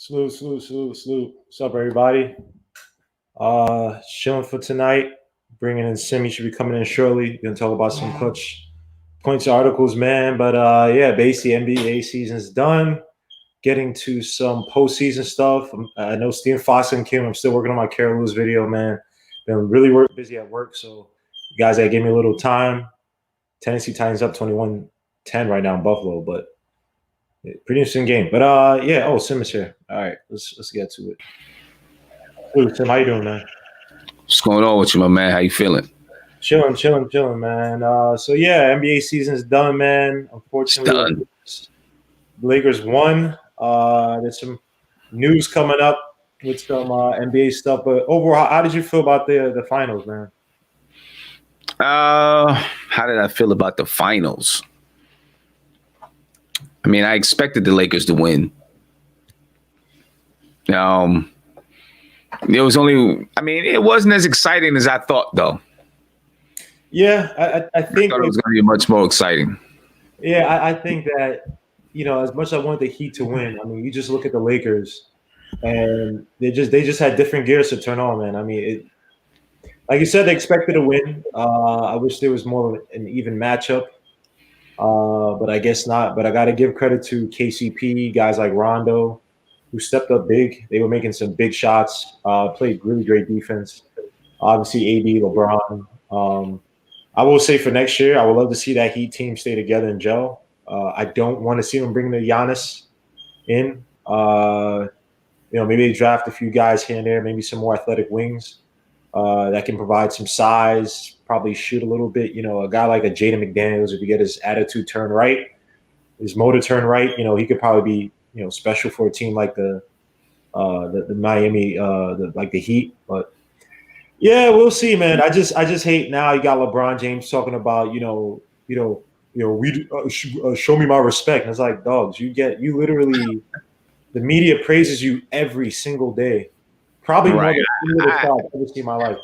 Salute. What's up, everybody? Chilling for tonight. Bringing in Sim. He should be coming in shortly. Gonna talk about some clutch points articles, man. But yeah, basically NBA season's done. Getting to some postseason stuff. I know Stephen Fox and Kim. I'm still working on my Carol Lewis video, man. Been really busy at work, so you guys that gave me a little time. Tennessee Titans up 21-10 right now in Buffalo, but pretty interesting game. But yeah. Oh, Sim is here. All right, let's get to it. Hey, Tim, how you doing, man? What's going on with you, my man? How you feeling? Chilling, man. So yeah, NBA season's done, man. Unfortunately, the Lakers won. There's some news coming up with some NBA stuff, but overall, how did you feel about the finals, man? How did I feel about the finals? I mean, I expected the Lakers to win. It wasn't as exciting as I thought, though. Yeah, I think it was going to be much more exciting. Yeah, I think that, as much as I wanted the Heat to win, I mean, you just look at the Lakers, and they just had different gears to turn on, man. I mean, like you said, they expected to win. I wish there was more of an even matchup, but I guess not. But I got to give credit to KCP, guys like Rondo, who stepped up big. They were making some big shots, played really great defense. Obviously, AD, LeBron. I will say for next year, I would love to see that Heat team stay together and gel. I don't want to see them bring the Giannis in. Maybe they draft a few guys here and there, maybe some more athletic wings that can provide some size, probably shoot a little bit. A guy like a Jaden McDaniels, if you get his attitude turned right, his motor turned right, he could probably be, special for a team like the Miami, like the Heat. But yeah, we'll see, man. I just hate now. You got LeBron James talking about, show me my respect. And it's like, dogs, you literally, the media praises you every single day. Probably more than any other I've ever seen in my life.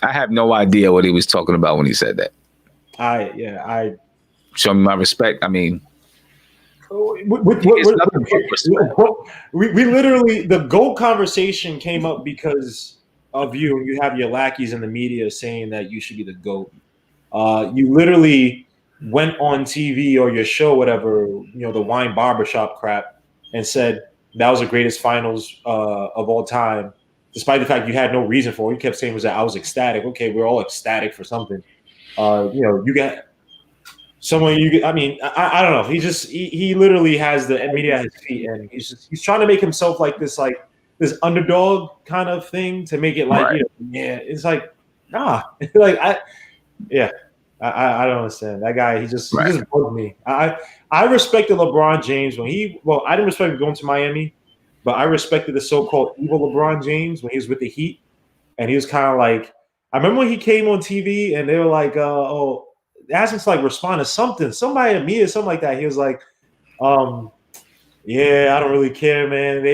I have no idea what he was talking about when he said that. I show me my respect. I mean, we literally, the GOAT conversation came up because of you, and you have your lackeys in the media saying that you should be the GOAT. You literally went on TV or your show, whatever, the wine barbershop crap, and said that was the greatest finals of all time, despite the fact you had no reason for it. You kept saying was that I was ecstatic. Okay, we're all ecstatic for something. You got someone I don't know. He literally has the media at his feet, and he's trying to make himself like this underdog kind of thing to make it like, it's like, nah. I don't understand. That guy, he just bugged me. I respected LeBron James when I didn't respect him going to Miami, but I respected the so-called evil LeBron James when he was with the Heat. And he was kind of like, I remember when he came on TV and they were like, they asked him to like respond to something, somebody at me or something like that. He was like, yeah, I don't really care, man.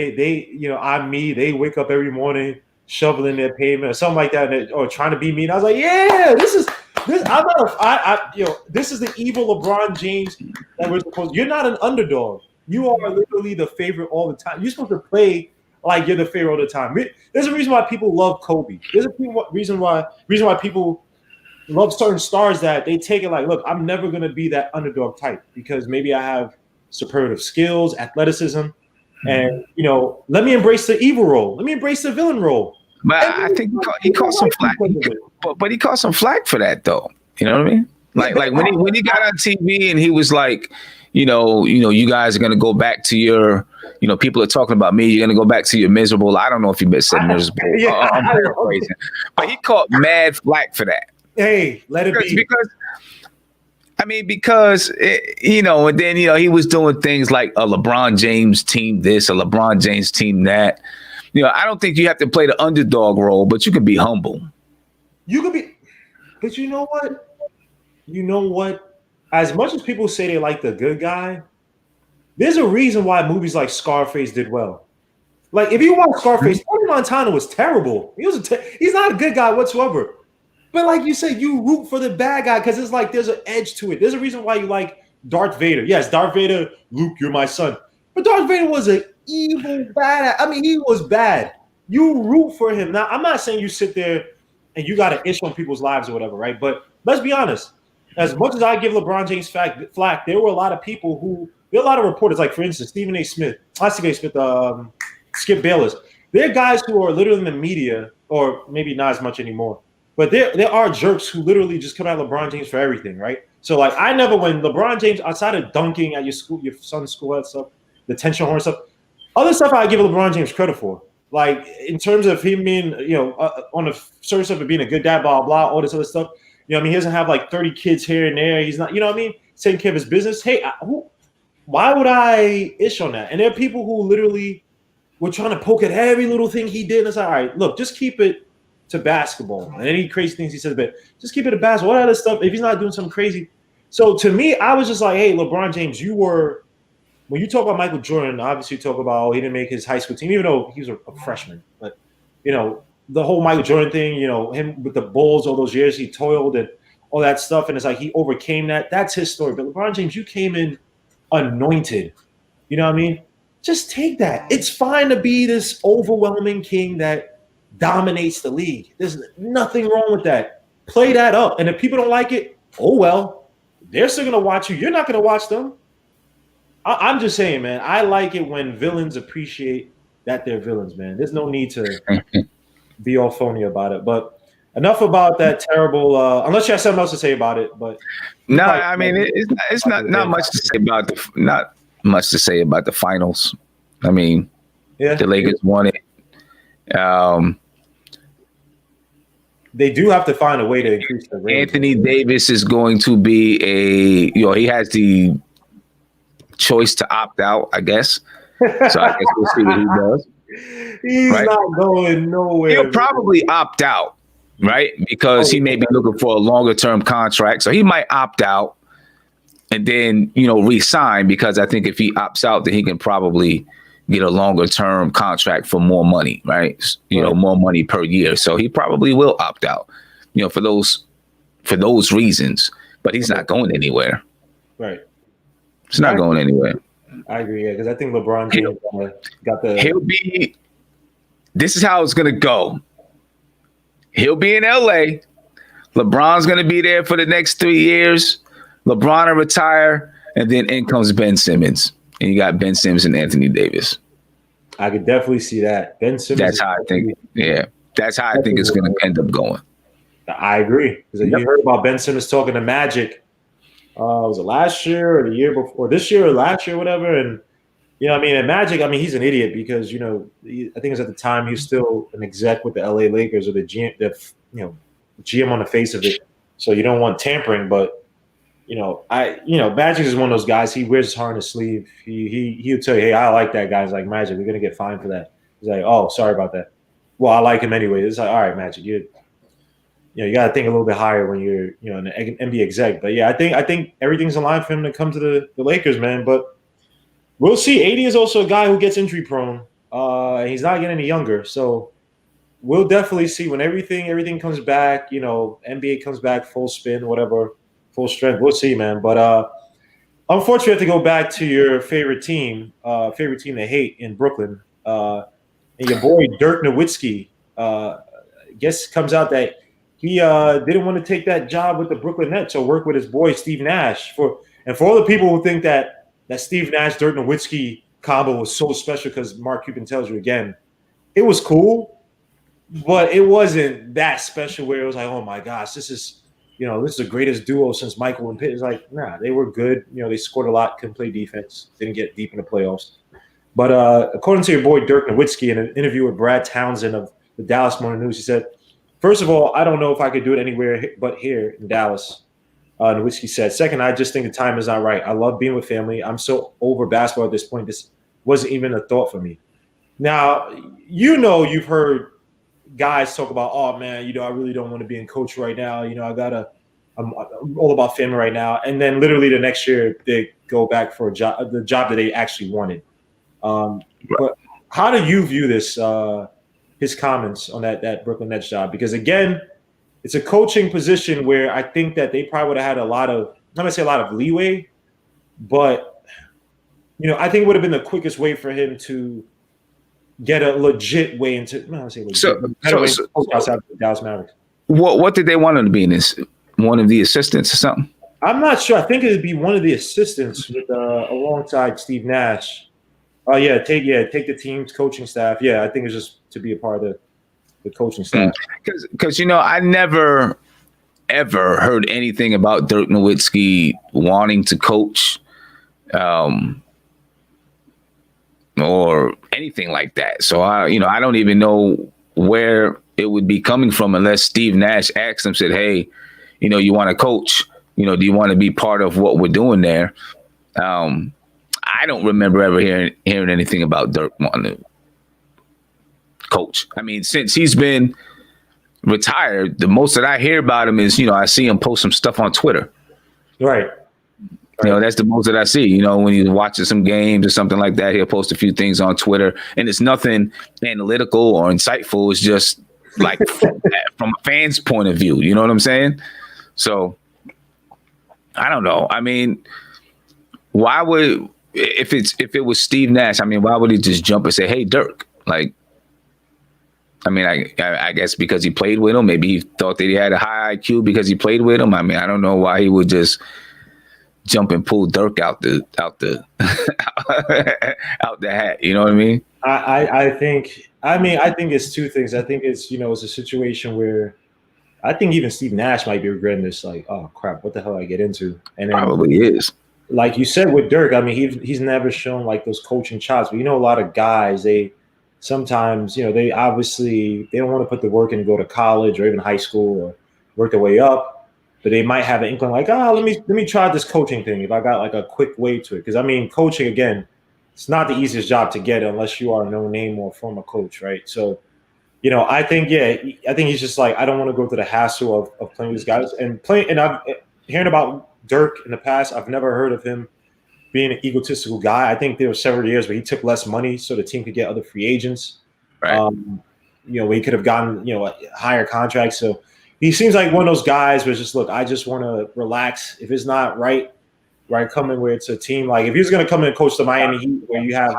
I'm me. They wake up every morning shoveling their pavement or something like that, or trying to be mean. I was like, yeah, this is the evil LeBron James that we're supposed. You're not an underdog. You are literally the favorite all the time. You're supposed to play like you're the favorite all the time. There's a reason why people love Kobe. There's a reason why people love certain stars, that they take it like, look, I'm never gonna be that underdog type because maybe I have superlative skills, athleticism, and let me embrace the evil role. Let me embrace the villain role. But I think he caught some flack. But he caught some flack for that, though. You know what I mean? Like when he got on TV and he was like, you guys are gonna go back to your, people are talking about me. You're gonna go back to your miserable. I don't know if he said miserable. I'm paraphrasing, but he caught mad flack for that. Hey, let it be. Because and then he was doing things like a LeBron James team this, a LeBron James team that. I don't think you have to play the underdog role, but you can be humble. You could be, but you know what? As much as people say they like the good guy, there's a reason why movies like Scarface did well. Like if you watch Scarface, Tony Montana was terrible. He's not a good guy whatsoever. But like you said, you root for the bad guy because it's like there's an edge to it. There's a reason why you like Darth Vader. Yes, Darth Vader, Luke, you're my son. But Darth Vader was an evil bad. I mean, he was bad. You root for him. Now, I'm not saying you sit there and you got to issue on people's lives or whatever, right? But let's be honest. As much as I give LeBron James flack, there were a lot of people there are a lot of reporters, like for instance, Stephen A. Smith, Skip Bayless. There are guys who are literally in the media, or maybe not as much anymore, but there are jerks who literally just come at LeBron James for everything, right? So like I never, when LeBron James, outside of dunking at your son's school, that stuff, the tension horn stuff, other stuff I give LeBron James credit for. Like in terms of him being, on the surface of it being a good dad, blah blah, all this other stuff. You know, what I mean, he doesn't have like 30 kids here and there. He's not, you know what I mean, taking care of his business. Hey, why would I ish on that? And there are people who literally were trying to poke at every little thing he did. And it's like, all right, look, just keep it to basketball. And any crazy things he says, but just keep it to basketball. What other stuff? If he's not doing something crazy. So to me, I was just like, hey, LeBron James, when you talk about Michael Jordan, obviously you talk about he didn't make his high school team, even though he was a freshman. But, the whole Michael Jordan thing, him with the Bulls all those years, he toiled and all that stuff. And it's like he overcame that. That's his story. But LeBron James, you came in anointed. You know what I mean? Just take that. It's fine to be this overwhelming king that dominates the league. There's nothing wrong with that. Play that up. And if people don't like it, oh well. They're still going to watch you. You're not going to watch them. I'm just saying, man, I like it when villains appreciate that they're villains, man. There's no need to be all phony about it. But enough about that terrible unless you have something else to say about it. But no, I mean it's not much to say about the finals. I mean, yeah, the Lakers won it. They do have to find a way to increase the range. Anthony Davis is going to be he has the choice to opt out, I guess. So I guess we'll see what he does. He's not going nowhere. He'll probably opt out, right? Because he may be looking for a longer term contract. So he might opt out and then, re-sign, because I think if he opts out, then he can probably get a longer term contract for more money, right? More money per year. So he probably will opt out, for those reasons, but he's not going anywhere. Right. It's not going anywhere. I agree, because I think LeBron James got the. This is how it's going to go. He'll be in LA. LeBron's going to be there for the next 3 years. LeBron will retire, and then in comes Ben Simmons. And you got Ben Simmons and Anthony Davis. I could definitely see that. Ben Simmons. That's how I think. Yeah, that's how I think it's going to end up going. I agree. Because you heard about Ben Simmons talking to Magic. Was it last year or the year before? This year or last year, whatever. And and Magic, he's an idiot because I think it was at the time he was still an exec with the LA Lakers, or the GM, GM on the face of it. So you don't want tampering, but Magic is one of those guys. He wears his heart on his sleeve. He'll tell you, hey, I like that guy. He's like, Magic, we're gonna get fined for that. He's like, oh, sorry about that. Well, I like him anyway. It's like, all right, Magic, you got to think a little bit higher when you're, an NBA exec. But yeah, I think everything's in line for him to come to the Lakers, man. But we'll see. AD is also a guy who gets injury prone. He's not getting any younger, so we'll definitely see when everything comes back. NBA comes back full spin, whatever, full strength. We'll see, man. But unfortunately, you have to go back to your favorite team they hate in Brooklyn. And your boy Dirk Notwitzki, guess comes out that he didn't want to take that job with the Brooklyn Nets or work with his boy Steve Nash. For all the people who think that Steve Nash, Dirk Notwitzki combo was so special because Mark Cuban tells you again, it was cool, but it wasn't that special where it was like, oh my gosh, this is the greatest duo since Michael and Pitt. It's like, nah, they were good. They scored a lot, couldn't play defense, didn't get deep in the playoffs. But according to your boy Dirk Notwitzki in an interview with Brad Townsend of the Dallas Morning News, he said, first of all, I don't know if I could do it anywhere but here in Dallas. Notwitzki said. Second, I just think the time is not right. I love being with family. I'm so over basketball at this point. This wasn't even a thought for me. Now, you've heard guys talk about, oh, man, I really don't want to be in coach right now. I'm all about family right now. And then literally the next year they go back for the job that they actually wanted. But how do you view this, his comments on that Brooklyn Nets job? Because again, it's a coaching position where I think that they probably would have had I'm going to say a lot of leeway, but I think it would have been the quickest way for him to get a legit way into. No, I say legit, So, but better so, way so, to coach so outside of the Dallas Mavericks. what did they want him to be in this? One of the assistants or something? I'm not sure. I think it'd be one of the assistants with alongside Steve Nash. Oh take the team's coaching staff. Yeah, I think it's just to be a part of the coaching staff. Because I never ever heard anything about Dirk Notwitzki wanting to coach, or anything like that. So I don't even know where it would be coming from unless Steve Nash asked him, said, "Hey, you want to coach? Do you want to be part of what we're doing there?" I don't remember ever hearing anything about Dirk wanting to coach. I mean, since he's been retired, the most that I hear about him is, I see him post some stuff on Twitter. Right. That's the most that I see. When he's watching some games or something like that, he'll post a few things on Twitter, and it's nothing analytical or insightful. It's just like from a fan's point of view. You know what I'm saying? So I don't know. I mean, why would if it was Steve Nash? I mean, why would he just jump and say, "Hey, Dirk"? Like, I mean, I guess because he played with him. Maybe he thought that he had a high IQ because he played with him. I mean, I don't know why he would just jump and pull Dirk out the out the hat. You know what I mean? I think it's two things. I think it's it's a situation where I think even Steve Nash might be regretting this. Like, oh crap, what the hell I get into? And then, probably is. Like you said with Dirk, I mean he's never shown like those coaching chops. But a lot of guys they sometimes they obviously they don't want to put the work in to go to college or even high school or work their way up. But they might have an inkling like, let me try this coaching thing if I got like a quick way to it. Because I mean, coaching again, it's not the easiest job to get unless you are a no name or former coach, right? So, I think he's just like, I don't want to go through the hassle of playing these guys and playing. And I've hearing about Dirk in the past, I've never heard of him being an egotistical guy. I think there were several years where he took less money so the team could get other free agents. Right. Where he could have gotten a higher contract. So he seems like one of those guys where it's just, look, I just want to relax. If it's not right coming where it's a team, like if he's going to come in and coach the Miami Heat where you have,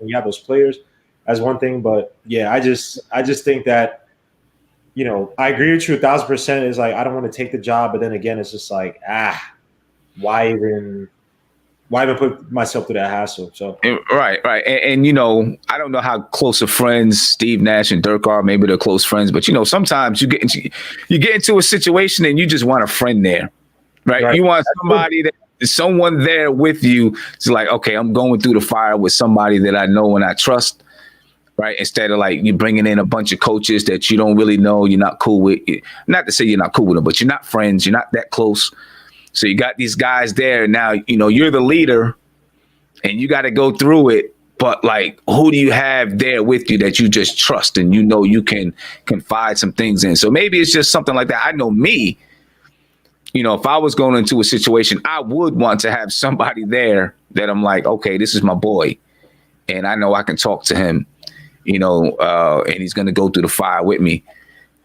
you have those players, as one thing. But yeah, I just think that, I agree with you 1,000%. Is like, I don't want to take the job. But then again, it's just like, why even put myself through that hassle? So right. And I don't know how close of friends Steve Nash and Dirk are. Maybe they're close friends, but sometimes you get into a situation and you just want a friend there, right? You want someone there with you. It's like, okay, I'm going through the fire with somebody that I know and I trust, right? Instead of like you bringing in a bunch of coaches that you don't really know, you're not cool with. Not to say you're not cool with them, but you're not friends. You're not that close. So you got these guys there now, you're the leader and you got to go through it. But like, who do you have there with you that you just trust and you can confide some things in? So maybe it's just something like that. I know me, if I was going into a situation, I would want to have somebody there that I'm like, okay, this is my boy. And I know I can talk to him, and he's going to go through the fire with me.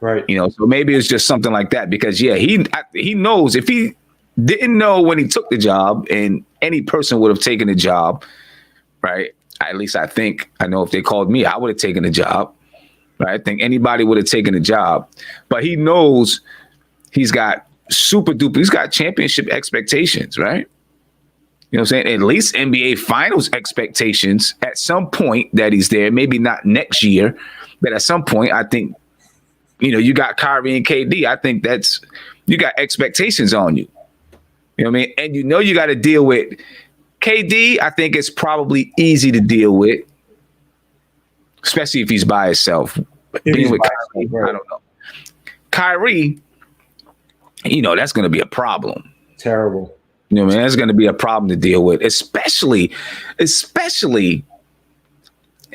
Right. So maybe it's just something like that because, yeah, he knows if he didn't know when he took the job, and any person would have taken the job, right? At least I think. I know if they called me, I would have taken the job, right? I think anybody would have taken the job. But he knows he's got he's got championship expectations, right? You know what I'm saying? At least NBA Finals expectations at some point that he's there. Maybe not next year, but at some point, I think, you got Kyrie and KD. I think you got expectations on you. You know what I mean? And you got to deal with KD. I think it's probably easy to deal with, especially if he's by himself. Being with Kyrie, I don't know. Kyrie, that's going to be a problem. Terrible. Man, that's going to be a problem to deal with, especially.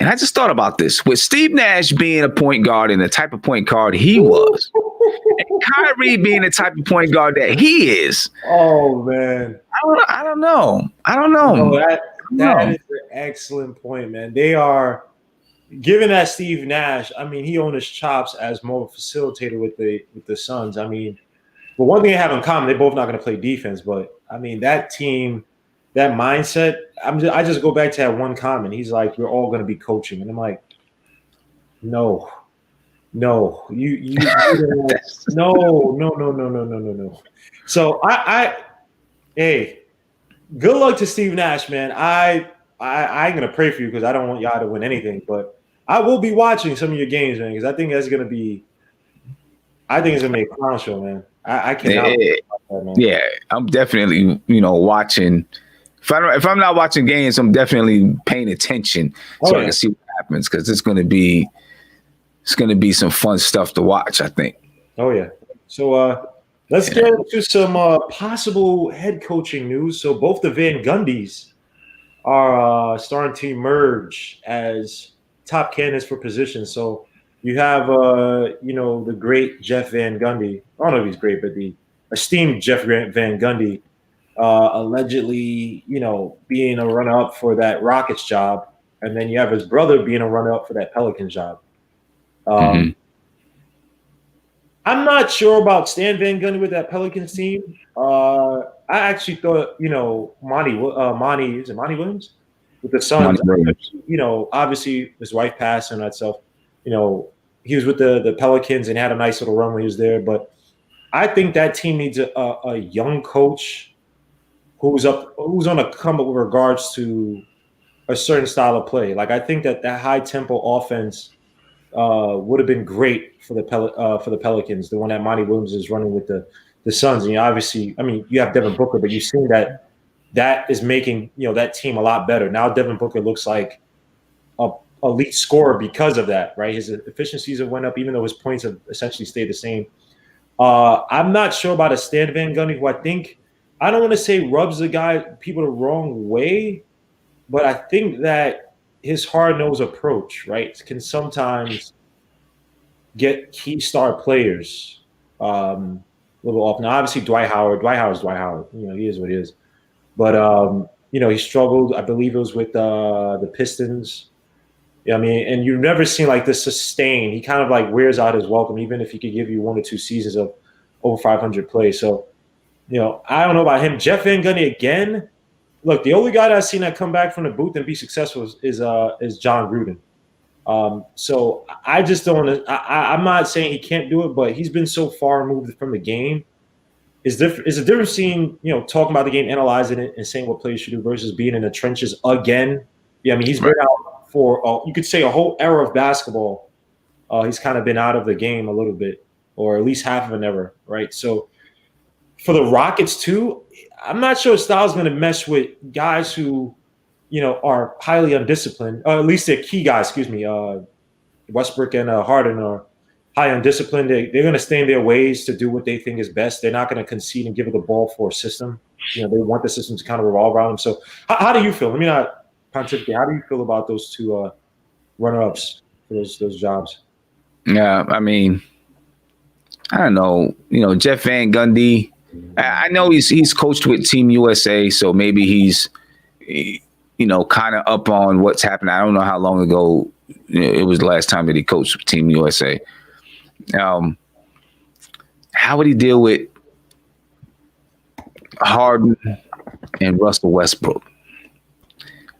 And I just thought about this with Steve Nash being a point guard and the type of point guard he was, and Kyrie being the type of point guard that he is. Oh man, I don't know. That is an excellent point, man. They are given that Steve Nash. I mean, he owned his chops as more of a facilitator with the Suns. I mean, but one thing they have in common, they're both not going to play defense. But I mean, that team, that mindset. I just go back to that one comment. He's like, "We're all going to be coaching," and I'm like, "No, no, you don't. No. So hey, good luck to Steve Nash, man. I ain't gonna pray for you because I don't want y'all to win anything, but I will be watching some of your games, man, because I think that's gonna be. I think it's gonna be a clown show, man. I cannot. That, man. Yeah, I'm definitely watching. If I'm not watching games, I'm definitely paying attention so I can see what happens because it's gonna be some fun stuff to watch, I think. Oh yeah. So let's get into some possible head coaching news. So both the Van Gundys are starting to emerge as top candidates for positions. So you have the great Jeff Van Gundy. I don't know if he's great, but the esteemed Jeff Van Gundy allegedly, being a runner-up for that Rockets job, and then you have his brother being a runner-up for that Pelicans job. I'm not sure about Stan Van Gundy with that Pelicans team. I actually thought, Monty Williams with the Suns. Obviously his wife passed and that stuff. He was with the Pelicans and had a nice little run when he was there. But I think that team needs a young coach who's on a come up with regards to a certain style of play. Like I think that high tempo offense would have been great for the Pelicans, the one that Monty Williams is running with the Suns. And obviously, I mean, you have Devin Booker, but you've seen that is making that team a lot better. Now Devin Booker looks like a elite scorer because of that, right? His efficiencies have went up, even though his points have essentially stayed the same. I'm not sure about a Stan Van Gundy, who I don't want to say rubs people the wrong way, but I think that his hard-nosed approach, right, can sometimes get key star players a little off. Now, obviously, Dwight Howard's Dwight Howard. He is what he is. But, he struggled. I believe it was with the Pistons. And you've never seen like this sustain. He kind of like wears out his welcome, even if he could give you 1 or 2 seasons of over 500 plays. So, I don't know about him. Jeff Van Gundy again. Look, the only guy that I've seen that come back from the booth and be successful is John Gruden. So I just don't. I'm not saying he can't do it, but he's been so far removed from the game. Is a difference between talking about the game, analyzing it, and saying what players should do versus being in the trenches again. Yeah, I mean he's been out for you could say a whole era of basketball. He's kind of been out of the game a little bit, or at least half of an era, right? So for the Rockets too, I'm not sure Styles going to mesh with guys who, are highly undisciplined. At least their key guys, Westbrook and Harden are high undisciplined. They're going to stay in their ways to do what they think is best. They're not going to concede and give it the ball for a system. They want the system to kind of revolve around them. So how do you feel? Let me not pontificate. How do you feel about those two runner-ups for those jobs? Yeah, I mean, I don't know. Jeff Van Gundy, I know he's coached with Team USA, so maybe he's kind of up on what's happening. I don't know how long ago it was the last time that he coached with Team USA. How would he deal with Harden and Russell Westbrook?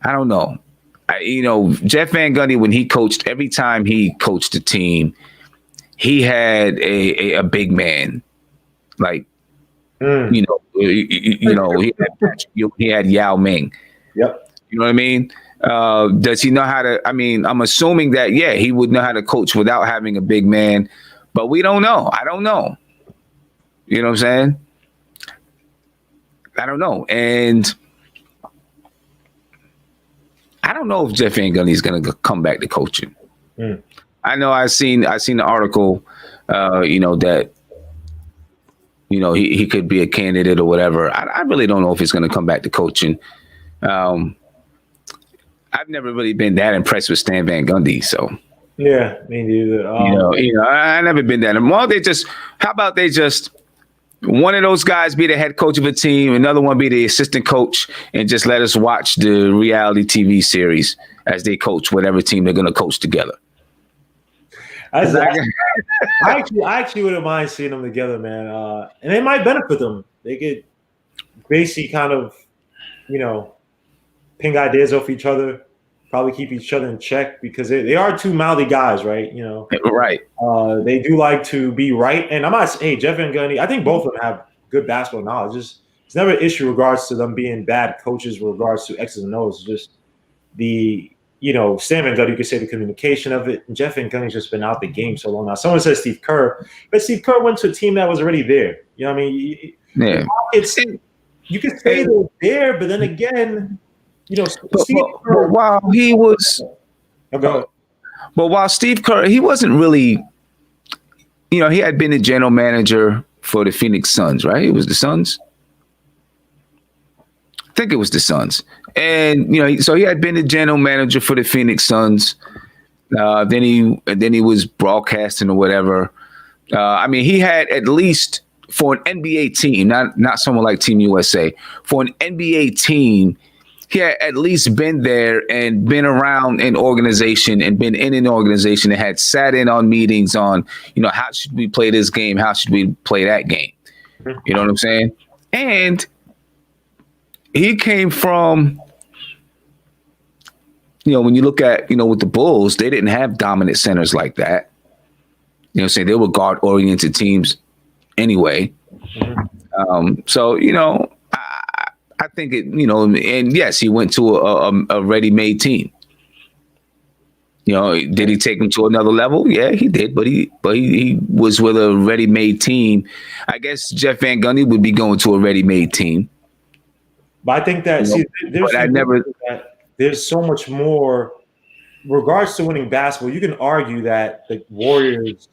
I don't know. Jeff Van Gundy, when he coached, every time he coached a team, he had a big man, like he had Yao Ming. Yep. You know what I mean? Does he know how to? I mean, I'm assuming that he would know how to coach without having a big man, but we don't know. I don't know. You know what I'm saying? I don't know, and I don't know if Jeff Van Gundy is going to come back to coaching. I know I seen the article, that he could be a candidate or whatever. I really don't know if he's going to come back to coaching. I've never really been that impressed with Stan Van Gundy, so yeah, me neither. I never been that. Well, how about they just one of those guys be the head coach of a team, another one be the assistant coach, and just let us watch the reality TV series as they coach whatever team they're going to coach together. I actually wouldn't mind seeing them together, man. And it might benefit them. They could basically kind of you know, ping ideas off each other, probably keep each other in check because they are two mouthy guys, right? Right. They do like to be right. And I'm not, hey, Jeff Van Gundy, I think both of them have good basketball knowledge. It's never an issue in regards to them being bad coaches with regards to X's and O's. It's just the, Sam Van Gundy, you could say the communication of it. And Jeff Van Gundy's just been out the game so long now. Someone says Steve Kerr, but Steve Kerr went to a team that was already there. You know what I mean? Yeah. You could say they're there, but then again, Steve Kerr. While he was, but while Steve Kerr, he wasn't really, he had been a general manager for the Phoenix Suns, right? It was the Suns. I think it was the Suns. And, so he had been the general manager for the Phoenix Suns. Then he was broadcasting or whatever. He had at least for an NBA team, not someone like Team USA, for an NBA team, he had at least been there and been around an organization and been in an organization that had sat in on meetings on, how should we play this game? How should we play that game? You know what I'm saying? And he came from, when you look at, with the Bulls, they didn't have dominant centers like that. Say they were guard-oriented teams anyway. So, I think it, and yes, he went to a ready-made team. Did he take him to another level? Yeah, he did, but he was with a ready-made team. I guess Jeff Van Gundy would be going to a ready-made team. But I think that there's so much more regards to winning basketball. You can argue that the Warriors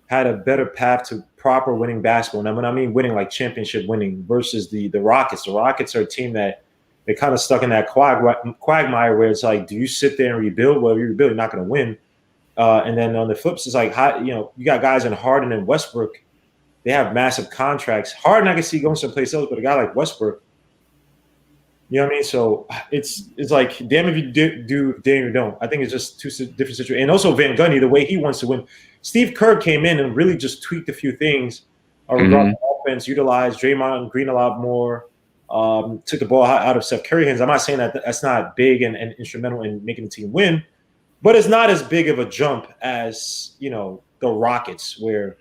had a better path to proper winning basketball. And when I mean winning, like championship winning versus the Rockets. The Rockets are a team that they're kind of stuck in that quagmire where it's like, do you sit there and rebuild? Well, if you rebuild, you're not going to win. And then on the flips, it's like, you got guys in Harden and Westbrook. They have massive contracts. Harden, I can see going someplace else, but a guy like Westbrook, you know what I mean? So it's like, damn if you do, damn if you don't. I think it's just two different situations. And also Van Gundy, the way he wants to win. Steve Kerr came in and really just tweaked a few things regarding offense, utilized Draymond Green a lot more, took the ball out of Steph Curry's hands. I'm not saying that that's not big and instrumental in making the team win, but it's not as big of a jump as, the Rockets where,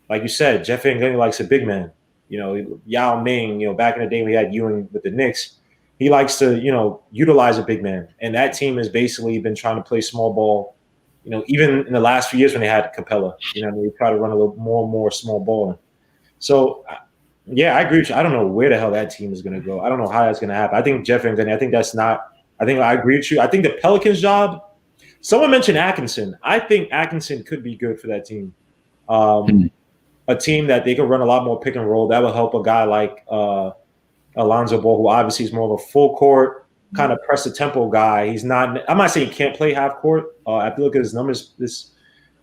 like you said, Jeff Van Gundy likes a big man. Yao Ming, back in the day we had Ewing with the Knicks. He likes to, utilize a big man. And that team has basically been trying to play small ball, even in the last few years when they had Capella, they try to run a little more small ball. So, yeah, I agree with you. I don't know where the hell that team is going to go. I don't know how that's going to happen. I think Jeff Van Gundy, I agree with you. I think the Pelicans job, someone mentioned Atkinson. I think Atkinson could be good for that team. A team that they can run a lot more pick and roll. That will help a guy like Alonzo Ball, who obviously is more of a full court kind of press the tempo guy. He's not. I'm not saying he can't play half court. I have to look at his numbers this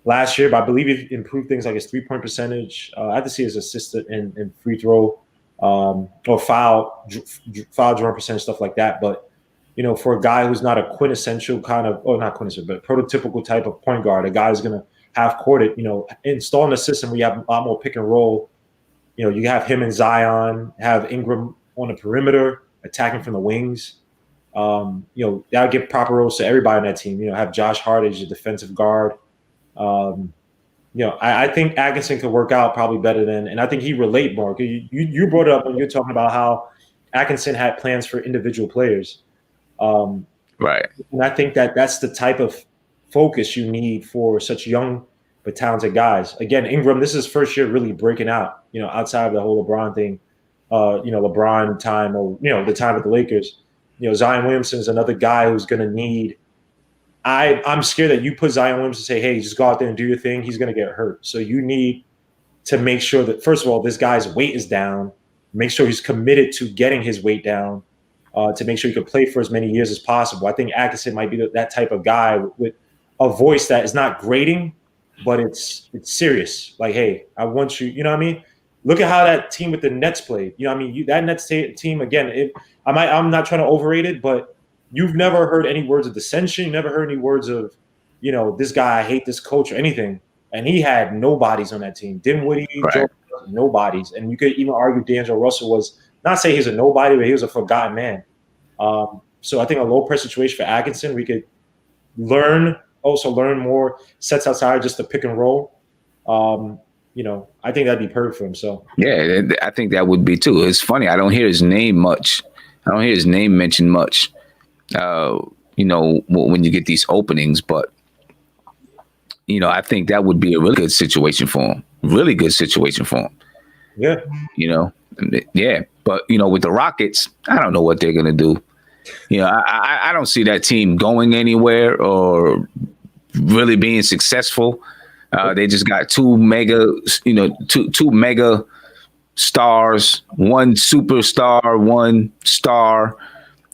last year, but I believe he improved things like his 3-point percentage. I have to see his assist and free throw or foul drawing percentage, stuff like that. But for a guy who's not a quintessential kind of, not quintessential, but prototypical type of point guard, a guy who's going to half court it. Installing a system where you have a lot more pick and roll. You have him and Zion, have Ingram on the perimeter, attacking from the wings. That'll give proper roles to everybody on that team. Have Josh Hart as your defensive guard. I think Atkinson could work out probably better than, and I think he relate more. You brought it up when you're talking about how Atkinson had plans for individual players. Right. And I think that's the type of focus you need for such young but talented guys. Again, Ingram, this is his first year really breaking out, outside of the whole LeBron thing, LeBron time or, the time at the Lakers. Zion Williamson is another guy who's going to need – I'm scared that you put Zion Williamson and say, hey, just go out there and do your thing. He's going to get hurt. So you need to make sure that, first of all, this guy's weight is down. Make sure he's committed to getting his weight down to make sure he can play for as many years as possible. I think Atkinson might be that type of guy with a voice that is not grating, but it's serious. Like, hey, I want you – you know what I mean? Look at how that team with the Nets played. You know what I mean? That Nets team, again, I'm not trying to overrate it, but you've never heard any words of dissension. You never heard any words of, this guy, I hate this coach or anything. And he had nobodies on that team. Dinwiddie, right. Nobodies. And you could even argue D'Angelo Russell was, not say he's a nobody, but he was a forgotten man. So I think a low press situation for Atkinson, we could learn more sets outside just to pick and roll. I think that'd be perfect for him. So yeah, I think that would be too. It's funny. I don't hear his name much. I don't hear his name mentioned much. When you get these openings, but I think that would be a really good situation for him. Really good situation for him. Yeah. Yeah. But with the Rockets, I don't know what they're gonna do. I don't see that team going anywhere or really being successful. They just got two mega stars, one superstar, one star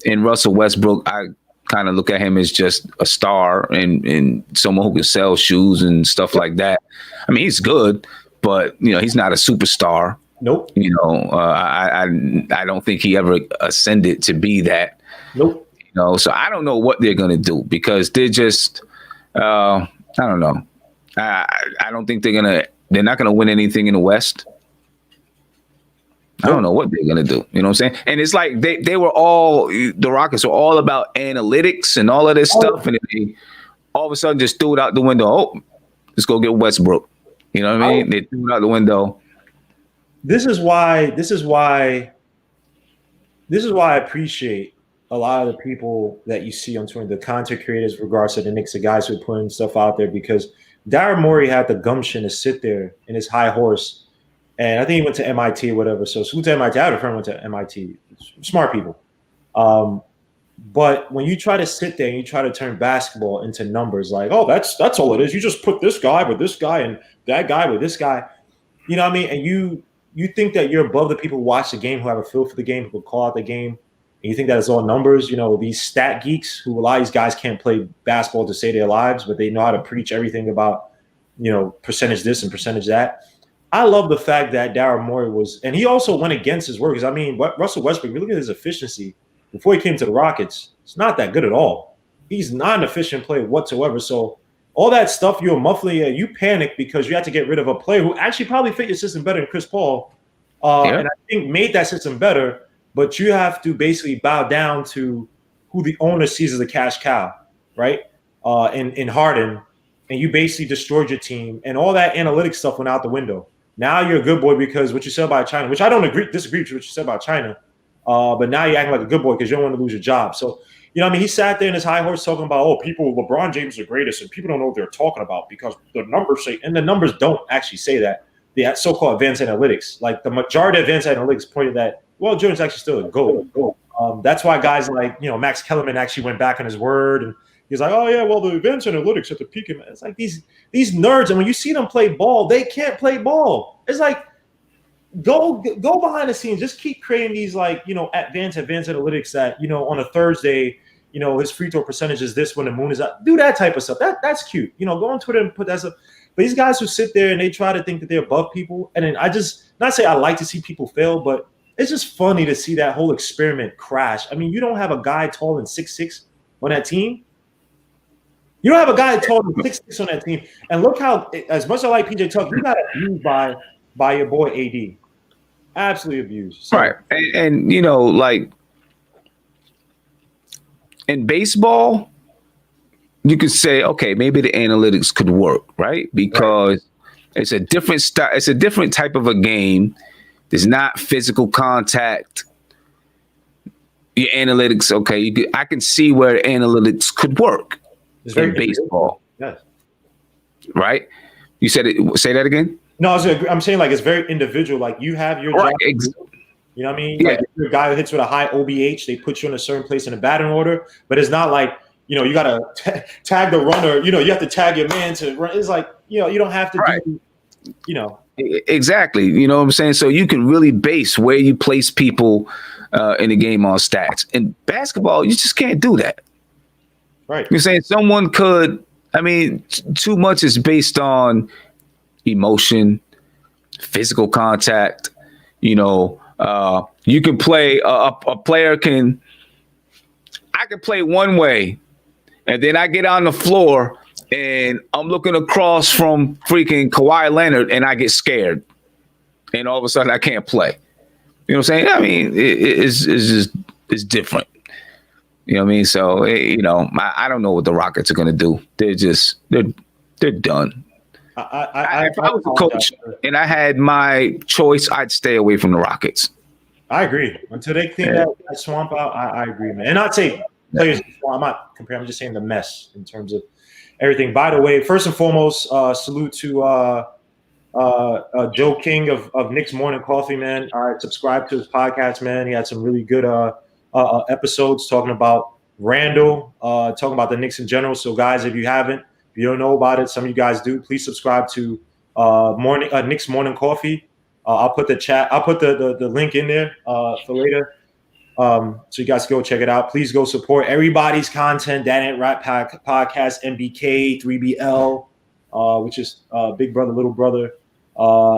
in Russell Westbrook. I kind of look at him as just a star and someone who can sell shoes and stuff like that. I mean, he's good, but he's not a superstar. Nope. I don't think he ever ascended to be that. Nope. So I don't know what they're gonna do because they're just I don't know. I don't think they're not gonna win anything in the West. I don't know what they're gonna do. You know what I'm saying? And it's like they were all, the Rockets were all about analytics and all of this stuff, and they all of a sudden just threw it out the window. Oh, let's go get Westbrook. You know what I mean? They threw it out the window. This is why I appreciate a lot of the people that you see on Twitter, the content creators, regards to the Knicks, the guys who are putting stuff out there, because Daryl Morey had the gumption to sit there in his high horse. And I think he went to MIT or whatever. So salute to MIT. I had a friend went to MIT. Smart people. But when you try to sit there and you try to turn basketball into numbers, like, oh, that's all it is. You just put this guy with this guy and that guy with this guy. You know what I mean? And you think that you're above the people who watch the game, who have a feel for the game, who call out the game. And you think that it's all numbers. These stat geeks who, a lot of these guys can't play basketball to save their lives, but they know how to preach everything about, percentage this and percentage that. I love the fact that Daryl Morey and he also went against his word. Because, I mean, Russell Westbrook, if you look at his efficiency before he came to the Rockets, it's not that good at all. He's not an efficient player whatsoever. So all that stuff you're muffling, you panic because you had to get rid of a player who actually probably fit your system better than Chris Paul. And I think made that system better. But you have to basically bow down to who the owner sees as a cash cow, right? In Harden. And you basically destroyed your team. And all that analytics stuff went out the window. Now you're a good boy because what you said about China, which I don't disagree with what you said about China, but now you're acting like a good boy because you don't want to lose your job. So, he sat there in his high horse talking about, LeBron James is the greatest, and people don't know what they're talking about because the numbers say, and the numbers don't actually say that. The so-called advanced analytics, like the majority of advanced analytics pointed that, Jordan's actually still a GOAT. That's why guys like, Max Kellerman actually went back on his word, and he's like, oh, yeah, well, the advanced analytics at the peak. It's like these nerds, and when you see them play ball, they can't play ball. It's like, go behind the scenes. Just keep creating these, like, advanced analytics that, on a Thursday, his free throw percentage is this when the moon is out. Do that type of stuff. That's cute. Go on Twitter and put that stuff. But these guys who sit there and they try to think that they're above people, and then not say I like to see people fail, but it's just funny to see that whole experiment crash. I mean, you don't have a guy taller than 6'6" on that team. You don't have a guy taller than 6'6" on that team. And look how, as much as I like PJ Tucker, you got abused by your boy AD. Absolutely abused. So, right. And like in baseball, you could say, okay, maybe the analytics could work, right? Because it's a different style. It's a different type of a game. There's not physical contact. Your analytics, okay, I can see where analytics could work in baseball. Yes. Right? You said it. Say that again? No, I'm saying, like, it's very individual. Like, you have your job. You know what I mean? Yeah. Like, if you're a guy who hits with a high OBH, they put you in a certain place in a batting order. But it's not like, you got to tag the runner. You have to tag your man to run. It's like, you don't have to do, Exactly. You know what I'm saying? So you can really base where you place people in the game on stats. In basketball, you just can't do that. Right. You're saying someone could, I mean, too much is based on emotion, physical contact. You can play, a player I can play one way, and then I get on the floor and I'm looking across from freaking Kawhi Leonard and I get scared. And all of a sudden I can't play. You know what I'm saying? I mean, it's different. You know what I mean? So I don't know what the Rockets are gonna do. They're done. If I was a coach and I had my choice, I'd stay away from the Rockets. I agree. Until they clean that swamp out, I agree, man. And I'd say players. I'm not comparing. I'm just saying the mess in terms of everything. By the way, first and foremost, salute to Joe King of Nick's Morning Coffee, man. All right, subscribe to his podcast, man. He had some really good episodes talking about Randall, talking about the Knicks in general. So, guys, if you don't know about it, some of you guys do. Please subscribe to Nick's Morning Coffee. I'll put the link in there for later. So you guys go check it out. Please go support everybody's content. That Ain't Rap Podcast, MBK, 3BL, which is Big Brother, Little Brother,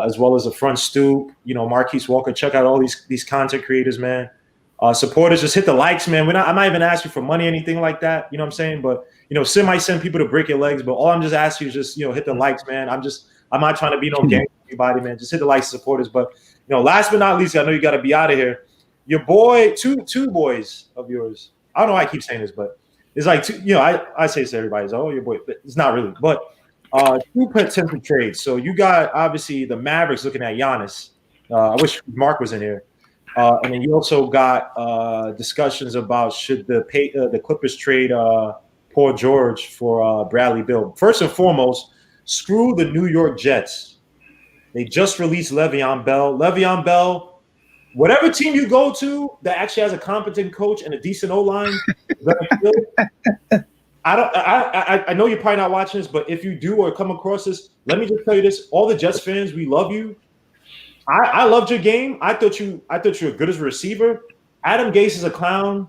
as well as the Front Stoop. Marquise Walker. Check out all these content creators, man. Supporters, just hit the likes, man. I'm not even asking for money, anything like that. You know what I'm saying? But Sim might send people to break your legs, but all I'm just asking is just hit the likes, man. I'm not trying to be no gang anybody, man. Just hit the likes, supporters. But last but not least, I know you got to be out of here. Your boy, two boys of yours. I don't know why I keep saying this, but it's like two. I say this to everybody. It's like, oh, your boy. But it's not really. But two potential trades. So you got obviously the Mavericks looking at Giannis. I wish Mark was in here. And then you also got discussions about should the Clippers trade Paul George for Bradley Beal. First and foremost, screw the New York Jets. They just released Le'Veon Bell. Le'Veon Bell, whatever team you go to that actually has a competent coach and a decent O-line, I know you're probably not watching this, but if you do or come across this, let me just tell you this: all the Jets fans, we love you. I loved your game. I thought you were good as a receiver. Adam Gase is a clown.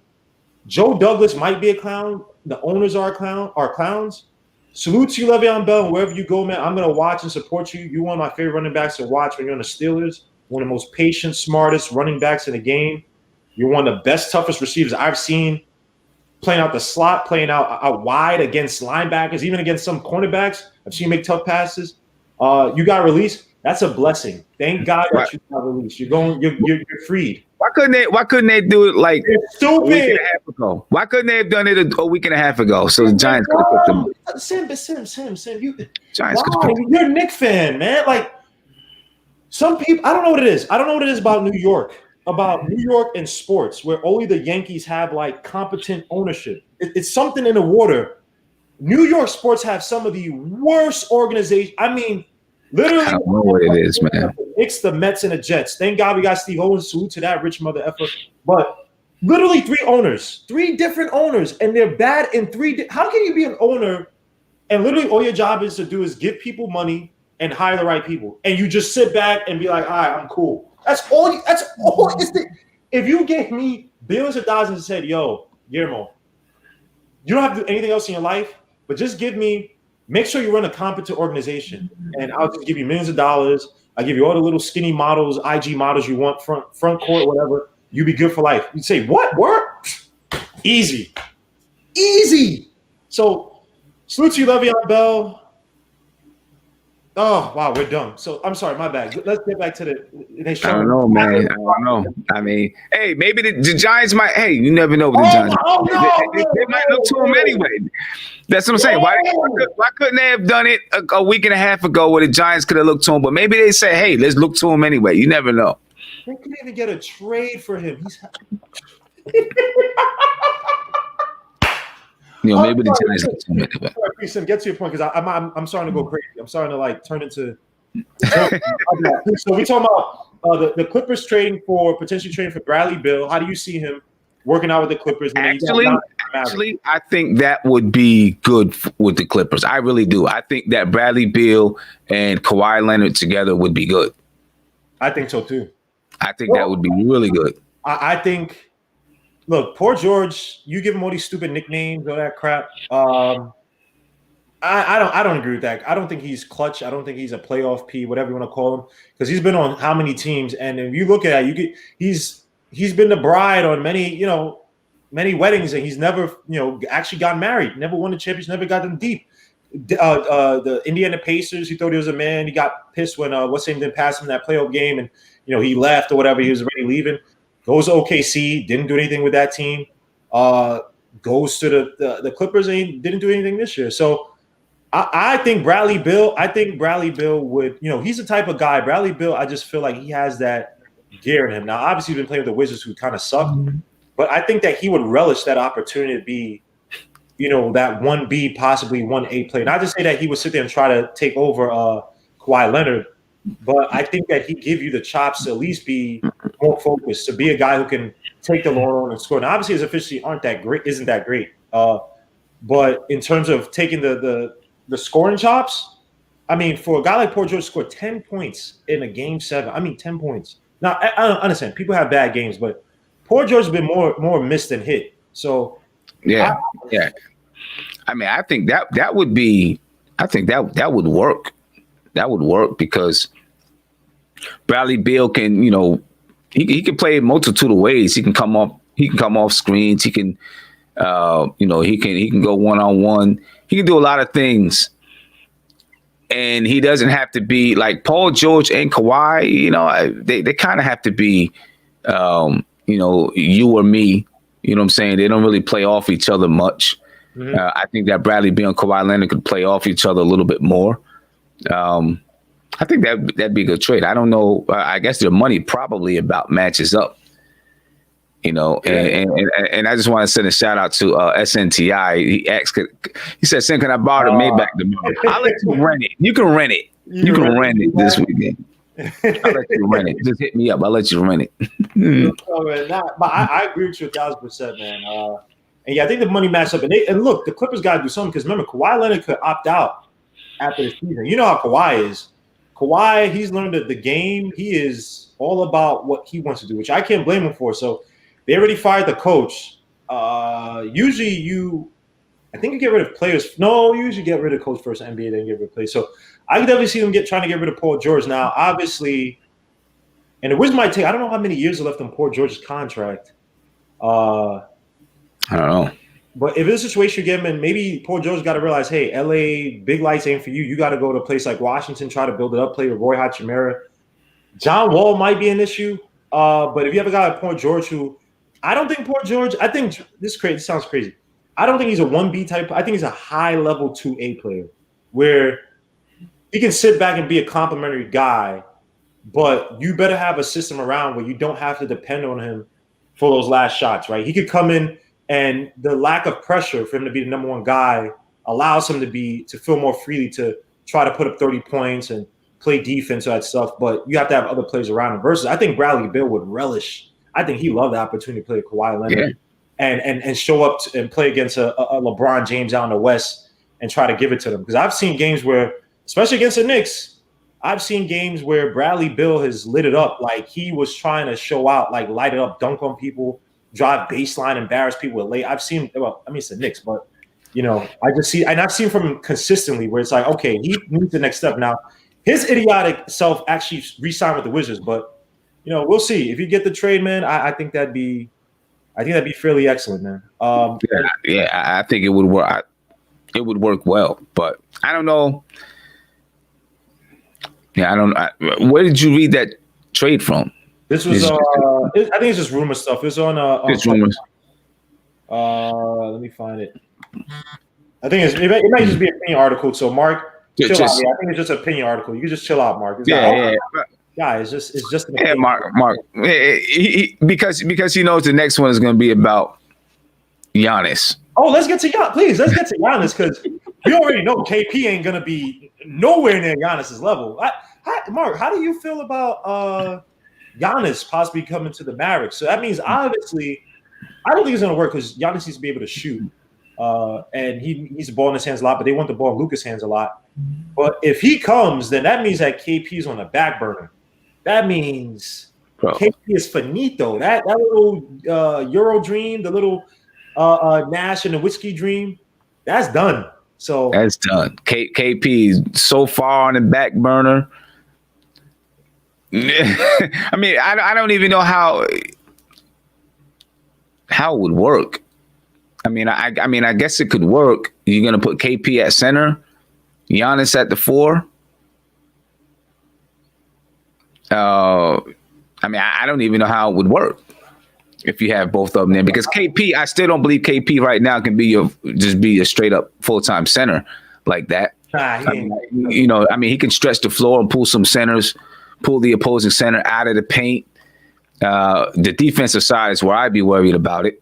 Joe Douglas might be a clown. The owners are clowns. Salute to you, Le'Veon Bell, and wherever you go, man. I'm gonna watch and support you. You're one of my favorite running backs to watch when you're on the Steelers. One of the most patient, smartest running backs in the game. You're one of the best, toughest receivers I've seen. Playing out the slot, playing out wide against linebackers, even against some cornerbacks. I've seen you make tough passes. You got released. That's a blessing. Thank God that you got released. You're freed. Why couldn't they do it like a week and a half ago? Why couldn't they have done it a week and a half ago? So the Giants could have put them. Sim. Giants you're a Knicks fan, man. Like some people, I don't know what it is. I don't know what it is about New York and sports, where only the Yankees have like competent ownership. It's something in the water. New York sports have some of the worst organizations. I mean, literally, I don't know what it is, man. The Knicks, the Mets, and the Jets. Thank God we got Steve Owens. Salute to that rich mother effer. But literally three different owners, and they're bad in how can you be an owner and literally all your job is to do is give people money and hire the right people, and you just sit back and be like, all right, I'm cool. That's all. If you gave me billions of dollars and said, yo, Guillermo, you don't have to do anything else in your life, but just make sure you run a competent organization, and I'll just give you millions of dollars. I'll give you all the little skinny models, IG models you want, front court, whatever. You be good for life. You'd say, what? Work? Easy. So, salute to you, Le'Veon Bell. Oh, wow, we're done. So, I'm sorry, my bad. Let's get back to the I don't know, man. I don't know. I mean, hey, maybe the Giants might. Hey, you never know with the Giants. They might look to them anyway. That's what I'm saying. Why couldn't they have done it a week and a half ago where the Giants could have looked to him? But maybe they say, hey, let's look to him anyway. You never know. They could even get a trade for him. Maybe the Giants look to him anyway. Sorry, get to your point because I'm starting to go crazy. I'm starting to like turn into. So we talking about the Clippers potentially trading for Bradley Beal. How do you see him working out with the Clippers? Actually, I think that would be good with the Clippers. I really do. I think that Bradley Beal and Kawhi Leonard together would be good. I think so too. I think that would be really good. I think. Look, poor George. You give him all these stupid nicknames, all that crap. I don't agree with that. I don't think he's clutch. I don't think he's a playoff P, whatever you want to call him, because he's been on how many teams? And if you look at it, he's been the bride on many weddings, and he's never actually got married. Never won a championship. Never got them deep. The Indiana Pacers, he thought he was a man. He got pissed when what's his name didn't pass him that playoff game, and he left or whatever. He was already leaving. Goes to OKC, didn't do anything with that team. goes to the Clippers and didn't do anything this year. So I think Bradley Beal would, he's the type of guy. Bradley Beal, I just feel like he has that gear in him. Now, obviously, he's been playing with the Wizards who kind of suck, but I think that he would relish that opportunity to be, that 1B, possibly 1A player. Not to say that he would sit there and try to take over Kawhi Leonard, but I think that he'd give you the chops to at least be more focused, to be a guy who can take the long run and score. Now, obviously, his efficiency isn't that great. But in terms of taking the scoring chops, I mean, for a guy like Paul George to score 10 points in a game 7, 10 points. Now, I don't understand. People have bad games, but Paul George has been more missed than hit. So, yeah. I mean, I think that would be. I think that would work. That would work because Bradley Beal can, he can play a multitude of ways. He can come off screens. He can, he can go one-on-one. He can do a lot of things. And he doesn't have to be like Paul George and Kawhi, they kind of have to be, you or me. You know what I'm saying? They don't really play off each other much. Mm-hmm. I think that Bradley Beal and Kawhi Leonard could play off each other a little bit more. I think that'd be a good trade. I don't know. I guess their money probably about matches up. And I just want to send a shout out to SNTI. He said, "Sin, can I borrow the Maybach tomorrow? I'll let you rent it. You can rent it. You can rent it this weekend. I'll let you rent it. Just hit me up. I'll let you rent it." But I agree with you 1,000%, man. And yeah, I think the money matched up. And look, the Clippers got to do something because remember, Kawhi Leonard could opt out after the season. You know how Kawhi is. Kawhi, he's learned the game. He is all about what he wants to do, which I can't blame him for. So they already fired the coach. Usually I think you get rid of players. No, you usually get rid of coach first, NBA, then get rid of players. So I could definitely see them trying to get rid of Paul George. Now, obviously, and the Wizards might take, I don't know how many years are left on Paul George's contract. I don't know. But if it's a situation you get him in, maybe Paul George got to realize, hey, LA, big lights ain't for you. You got to go to a place like Washington, try to build it up, play with Roy Hachimura. John Wall might be an issue. But if you have a guy like Paul George who, I don't think Paul George, I think this sounds crazy. I don't think he's a 1B type. I think he's a high-level 2A player where he can sit back and be a complimentary guy, but you better have a system around where you don't have to depend on him for those last shots, right? He could come in, and the lack of pressure for him to be the number one guy allows him to feel more freely to try to put up 30 points and play defense, all that stuff. But you have to have other players around him. Versus, I think Bradley Beal would relish. I think he loved the opportunity to play Kawhi Leonard and show up and play against a LeBron James out in the West and try to give it to them. Because I've seen games where, especially against the Knicks, I've seen games where Bradley Beal has lit it up like he was trying to show out, like light it up, dunk on people, drive baseline, embarrass people with late. I've seen, it's the Knicks, but I've seen from him consistently where it's like, okay, he needs the next step. Now, his idiotic self actually re-signed with the Wizards, but we'll see. If you get the trade, man, I think that'd be fairly excellent, man. I think it would work. It would work well, but I don't know. Yeah, I don't. Where did you read that trade from? This was. I think it's just rumor stuff. It's on. It's rumors. Let me find it. I think it might just be an opinion article. So, Mark, chill out. Yeah, I think it's just an opinion article. You can just chill out, Mark. It's just an opinion. Mark. Because he knows the next one is going to be about Giannis. Oh, let's get to Giannis, please. Let's get to Giannis because we already know KP ain't going to be nowhere near Giannis's level. Mark, how do you feel about Giannis possibly coming to the Mavericks? So that means obviously, I don't think it's going to work because Giannis needs to be able to shoot, and he needs the ball in his hands a lot. But they want the ball in Luka's hands a lot. But if he comes, then that means that KP is on the back burner. That means KP is finito. That little Euro dream, the little Nash and Notwitzki dream, that's done. So that's done. KP is so far on the back burner. I mean, I don't even know how it would work. I mean, I guess it could work. You're gonna put KP at center, Giannis at the 4. I mean, I don't even know how it would work. if you have both of them there, because KP, I still don't believe KP right now can be a straight up full-time center like that. He can stretch the floor and pull some centers, pull the opposing center out of the paint. The defensive side is where I'd be worried about it.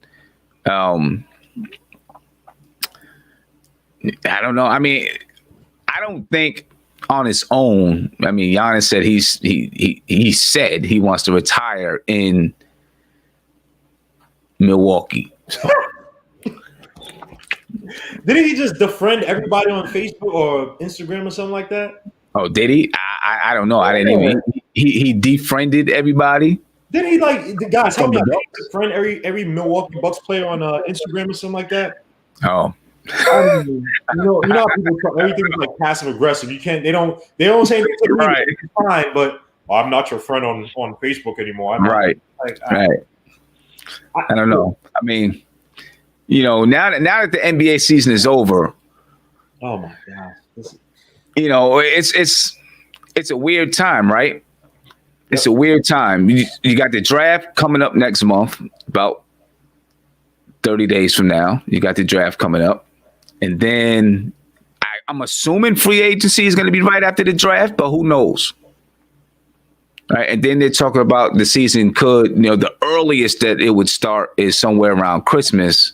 I don't know. I mean, I don't think on his own. I mean, Giannis said he said he wants to retire in Milwaukee. So. Didn't he just defriend everybody on Facebook or Instagram or something like that? Oh, did he? I don't know. I didn't even. He defriended everybody. Didn't he, like, the guys? How about defriend every Milwaukee Bucks player on Instagram or something like that? Oh. I mean, you know how people talk, everything is like passive aggressive. You can't. They don't say anything to me. Right. It's fine, but I'm not your friend on Facebook anymore. Right. I don't know. I mean, now that the NBA season is over. Oh my God. It's a weird time, right? It's a weird time. You got the draft coming up next month, about 30 days from now. You got the draft coming up. And then I'm assuming free agency is going to be right after the draft, but who knows? All right. And then they're talking about the season the earliest that it would start is somewhere around Christmas.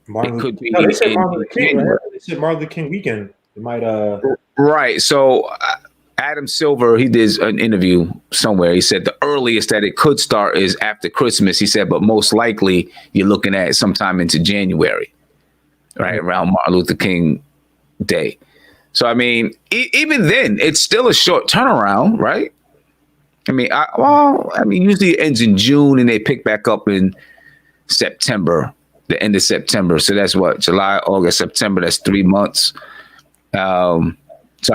It could be. They said Martin Luther King, right? They said Martin Luther King weekend. It might. Right. So Adam Silver, he did an interview somewhere. He said the earliest that it could start is after Christmas. He said, but most likely you're looking at sometime into January. Right, around Martin Luther King Day. So, I mean, even then, it's still a short turnaround, right? I mean, usually it ends in June and they pick back up in September, the end of September. So that's what, July, August, September. That's 3 months. So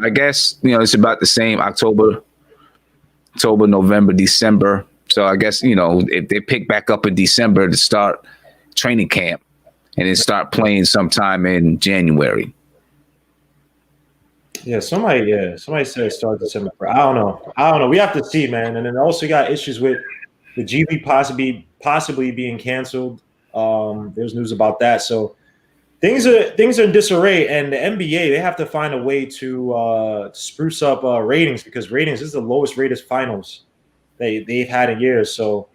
I guess, it's about the same October, November, December. So I guess, if they pick back up in December to start training camp, and then start playing sometime in January. Yeah, somebody said start December. I don't know. We have to see, man. And then also got issues with the G League possibly being canceled. There's news about that. So things are in disarray. And the NBA, they have to find a way to spruce up ratings, because ratings is the lowest rated finals they've had in years. So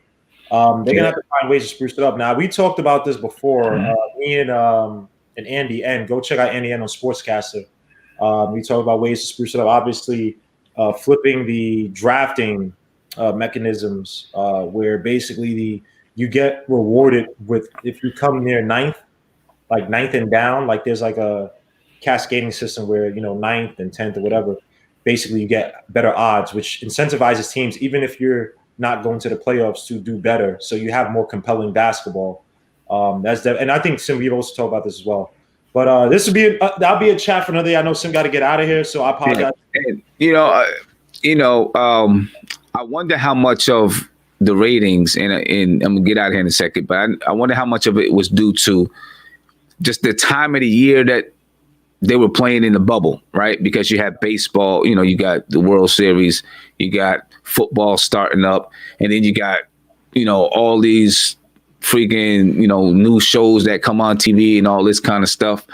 they're gonna have to find ways to spruce it up. Now, we talked about this before. Me and Andy N. Go check out Andy N on Sportscaster. We talked about ways to spruce it up. Obviously, flipping the drafting mechanisms, where basically you get rewarded with, if you come near ninth and down. Like there's like a cascading system where ninth and 10th or whatever. Basically, you get better odds, which incentivizes teams, even if you're not going to the playoffs, to do better. So you have more compelling basketball. And I think Sim, we've also talked about this as well. But this would be that'll be a chat for another day. I know Sim got to get out of here, so I apologize. I wonder how much of the ratings, and I'm gonna get out here in a second, but I wonder how much of it was due to just the time of the year that they were playing in the bubble, right? Because you have baseball, you got the World Series, you got football starting up, and then you got, all these freaking, new shows that come on TV and all this kind of stuff.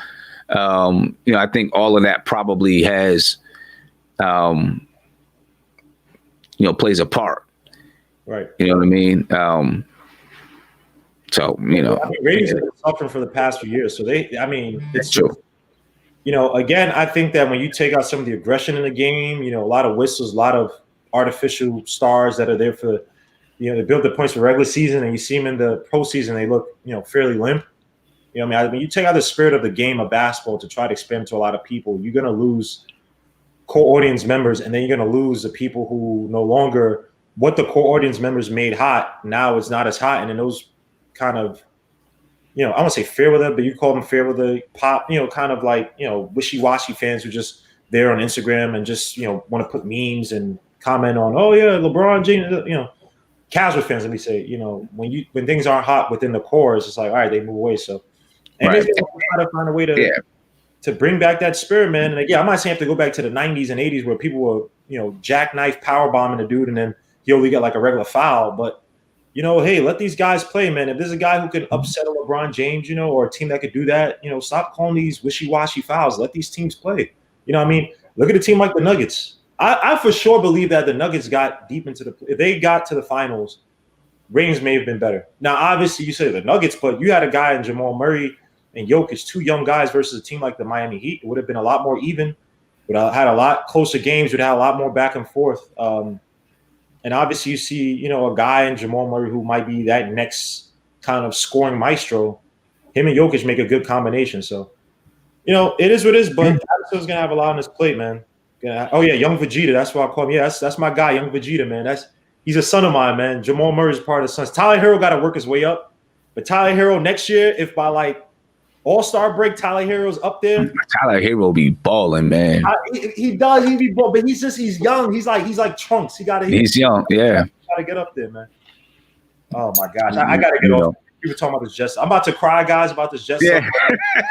I think all of that probably has, plays a part. Right. You know what I mean? ratings have been suffering for the past few years. So it's true. Again, I think that when you take out some of the aggression in the game, a lot of whistles, a lot of artificial stars that are there for, they build the points for regular season, and you see them in the postseason, they look, fairly limp. When you take out the spirit of the game of basketball to try to expand to a lot of people, you're going to lose core audience members, and then you're going to lose the people who no longer, what the core audience members made hot, now it's not as hot. And then those kind of, I won't say fair weather, but you call them fair weather pop, kind of like, wishy-washy fans who just there on Instagram and just, want to put memes and comment on, oh yeah, LeBron James, casual fans, let me say, when things aren't hot within the core, it's just like, all right, they move away. So, and right. They're try to find a way to bring back that spirit, man. And again, I'm not saying you have to go back to the 90s and 80s where people were, jackknife power bombing a dude and then he only got like a regular foul. But, hey, let these guys play, man. If there's a guy who can upset a LeBron James, or a team that could do that, stop calling these wishy-washy fouls. Let these teams play. I mean, look at a team like the Nuggets. I for sure believe that the Nuggets got deep into if they got to the finals, ratings may have been better. Now, obviously, you say the Nuggets, but you had a guy in Jamal Murray and Jokic, two young guys versus a team like the Miami Heat. It would have been a lot more even. Would have had a lot closer games. Would have had a lot more back and forth. And obviously, you see, a guy in Jamal Murray who might be that next kind of scoring maestro. Him and Jokic make a good combination. So, it is what it is. But Adamson's gonna have a lot on his plate, man. Oh yeah, Young Vegeta. That's what I call him. Yeah, that's my guy, Young Vegeta, man. He's a son of mine, man. Jamal Murray's part of the Suns. Tyler Hero got to work his way up. But Tyler Hero next year, if by like All-Star break, Tyler Hero's up there. Tyler Hero be balling, man. He does. He be balling, but he's young. He's like Trunks. He's young. Yeah. Got to get up there, man. Oh my gosh, I got to get off. We were talking about this Jets. I'm about to cry, guys, about this Jets. Yeah.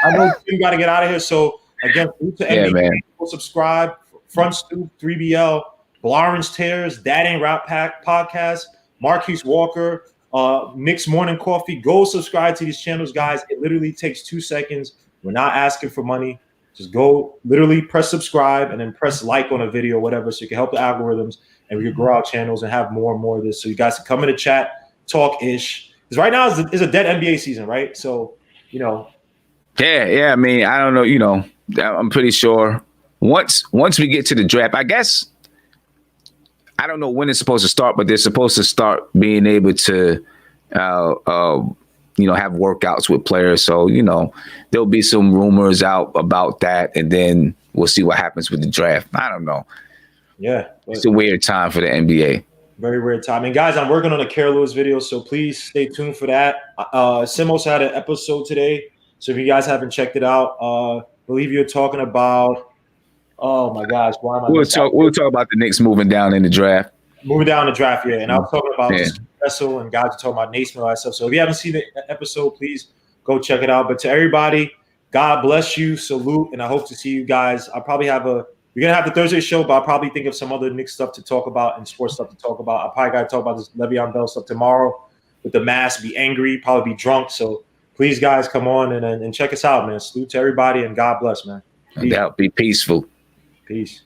I know you got to get out of here. So again, to NBA, man. Subscribe. Front Stoop, 3BL, Lawrence Tears, That Ain't Rap Pack Podcast, Marquise Walker, Nick's Morning Coffee. Go subscribe to these channels, guys. It literally takes 2 seconds. We're not asking for money. Just go literally press subscribe and then press like on a video, whatever, so you can help the algorithms and we can grow our channels and have more and more of this. So you guys can come in the chat, talk-ish. Because right now is a dead NBA season, right? So, Yeah, I mean, I don't know, I'm pretty sure once we get to the draft, I guess, I don't know when it's supposed to start, but they're supposed to start being able to, have workouts with players. So, there'll be some rumors out about that, and then we'll see what happens with the draft. I don't know. Yeah. It's a weird time for the NBA. Very weird time. And guys, I'm working on a Care Lewis video, so please stay tuned for that. Simos had an episode today, so if you guys haven't checked it out, I believe you're talking about. Oh my gosh, why am I? We'll talk about the Knicks moving down in the draft. Moving down the draft, yeah. And I was talking about Russell and guys are talking about Naismith and all that stuff. So if you haven't seen the episode, please go check it out. But to everybody, God bless you, salute, and I hope to see you guys. I'll probably we're gonna have the Thursday show, but I'll probably think of some other Knicks stuff to talk about and sports stuff to talk about. I'll probably gotta talk about this Le'Veon Bell stuff tomorrow with the mask, be angry, probably be drunk. So please, guys, come on and check us out, man. Salute to everybody and God bless, man. Be peaceful. Peace.